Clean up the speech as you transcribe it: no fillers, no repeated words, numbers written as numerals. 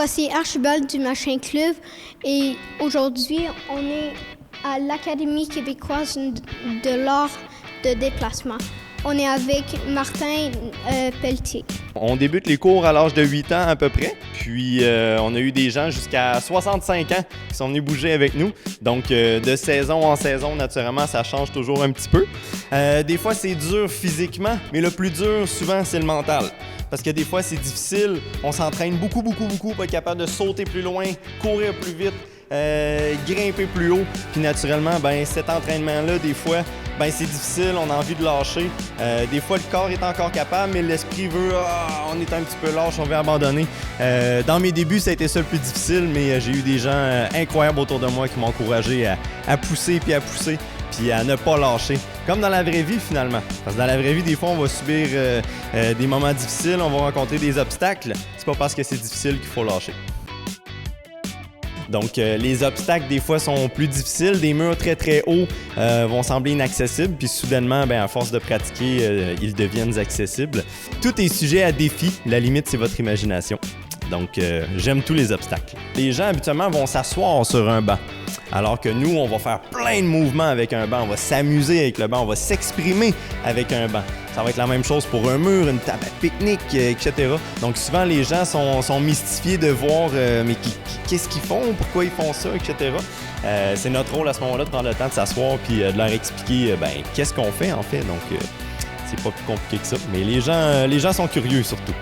C'est Archibald du Machin Club et aujourd'hui, on est à l'Académie québécoise de l'art de déplacement. On est avec Martin Pelletier. On débute les cours à l'âge de 8 ans à peu près, puis on a eu des gens jusqu'à 65 ans qui sont venus bouger avec nous. Donc de saison en saison, naturellement, ça change toujours un petit peu. Des fois, c'est dur physiquement, mais le plus dur, souvent, c'est le mental. Parce que des fois, c'est difficile. On s'entraîne beaucoup pour être capable de sauter plus loin, courir plus vite, grimper plus haut. Puis naturellement, cet entraînement-là, des fois, c'est difficile, on a envie de lâcher. Des fois, le corps est encore capable, mais l'esprit veut « on est un petit peu lâche, on veut abandonner ». Dans mes débuts, ça a été ça le plus difficile, mais j'ai eu des gens incroyables autour de moi qui m'ont encouragé à pousser puis à ne pas lâcher. Comme dans la vraie vie, finalement. Parce que dans la vraie vie, des fois, on va subir des moments difficiles, on va rencontrer des obstacles. C'est pas parce que c'est difficile qu'il faut lâcher. Donc, les obstacles, des fois, sont plus difficiles. Des murs très hauts vont sembler inaccessibles. Puis soudainement, à force de pratiquer, ils deviennent accessibles. Tout est sujet à défi. La limite, c'est votre imagination. Donc, j'aime tous les obstacles. Les gens, habituellement, vont s'asseoir sur un banc. Alors que nous, on va faire plein de mouvements avec un banc. On va s'amuser avec le banc. On va s'exprimer avec un banc. Ça va être la même chose pour un mur, une table à pique-nique, etc. Donc souvent, les gens sont mystifiés de voir mais qu'est-ce qu'ils font, pourquoi ils font ça, etc. C'est notre rôle à ce moment-là de prendre le temps de s'asseoir puis de leur expliquer qu'est-ce qu'on fait en fait. Donc c'est pas plus compliqué que ça. Mais les gens sont curieux surtout.